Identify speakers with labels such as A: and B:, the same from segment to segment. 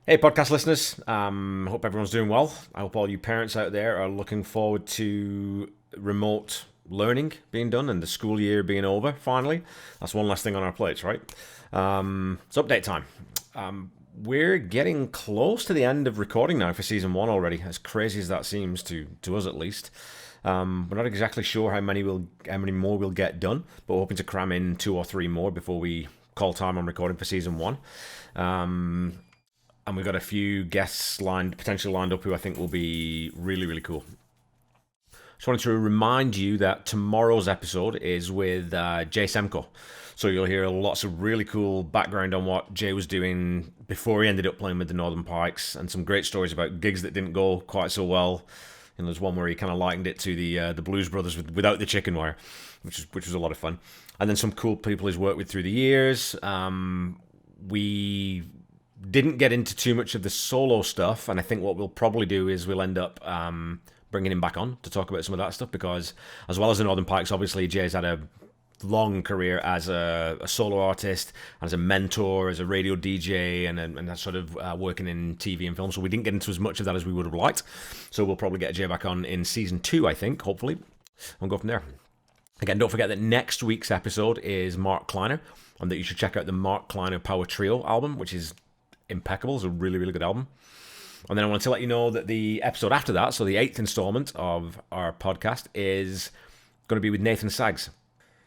A: Hey, podcast listeners. Hope everyone's doing well. I hope all you parents out there are looking forward to remote learning being done and the school year being over finally. That's one last thing on our plates, right? It's update time. We're getting close to the end of recording now for season one already, as crazy as that seems to us at least. We're not exactly sure how many more we'll get done, but we're hoping to cram in two or three more before we call time on recording for season one. And we've got a few guests potentially lined up, who I think will be really, really cool. Just wanted to remind you that tomorrow's episode is with Jay Semko. So you'll hear lots of really cool background on what Jay was doing before he ended up playing with the Northern Pikes, and some great stories about gigs that didn't go quite so well. And there's one where he kind of likened it to the Blues Brothers without the chicken wire, which was a lot of fun. And then some cool people he's worked with through the years. We didn't get into too much of the solo stuff, and I think what we'll probably do is we'll end up bringing him back on to talk about some of that stuff, because as well as the Northern Pikes, obviously Jay's had a long career as a solo artist, as a mentor, as a radio DJ, and that sort of working in TV and film. So we didn't get into as much of that as we would have liked. So we'll probably get Jay back on in season 2, I think, hopefully. We'll go from there. Again, don't forget that next week's episode is Mark Kleiner, and that you should check out the Mark Kleiner Power Trio album, which is impeccable. It's a really, really good album. And then I want to let you know that the episode after that, so the 8th installment of our podcast, is going to be with Nathan Saggs.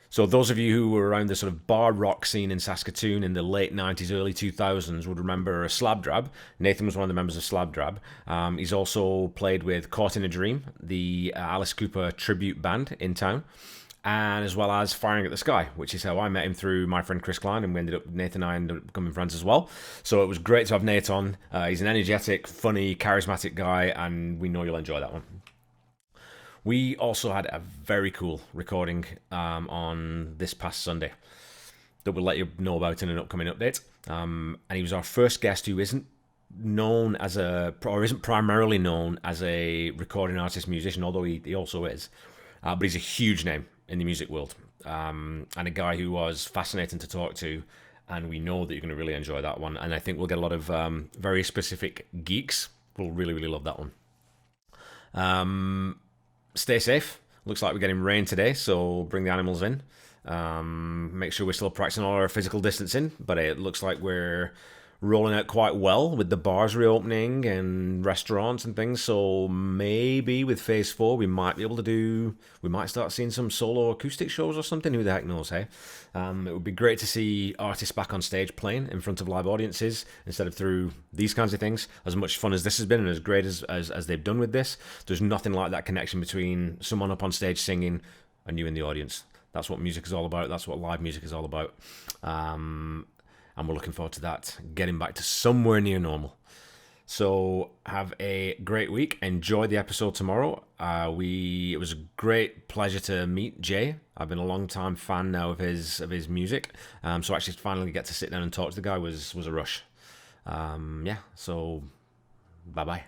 A: So those of you who were around the sort of bar rock scene in Saskatoon in the late 90s, early 2000s would remember Slab Drab. Nathan was one of the members of Slab Drab. He's also played with Caught in a Dream, the Alice Cooper tribute band in town, and as well as Firing at the Sky, which is how I met him through my friend Chris Klein, and Nathan and I ended up becoming friends as well. So it was great to have Nate on. He's an energetic, funny, charismatic guy, and we know you'll enjoy that one. We also had a very cool recording on this past Sunday that we'll let you know about in an upcoming update. And he was our first guest who isn't primarily known as a recording artist musician, although he also is. But he's a huge name in the music world, and a guy who was fascinating to talk to, and we know that you're going to really enjoy that one. And I think we'll get a lot of very specific geeks will really, really love that one. Stay safe. Looks like we're getting rain today, so bring the animals in. Make sure we're still practicing all our physical distancing, but it looks like we're rolling out quite well with the bars reopening and restaurants and things. So maybe with phase 4 we might start seeing some solo acoustic shows or something. Who the heck knows, hey? It would be great to see artists back on stage playing in front of live audiences instead of through these kinds of things. As much fun as this has been, and as great as they've done with this, there's nothing like that connection between someone up on stage singing and you in the audience. That's what music is all about. That's what live music is all about. And we're looking forward to that, getting back to somewhere near normal. So have a great week. Enjoy the episode tomorrow. It was a great pleasure to meet Jay. I've been a long time fan now of his music. So actually finally get to sit down and talk to the guy was a rush. So bye bye.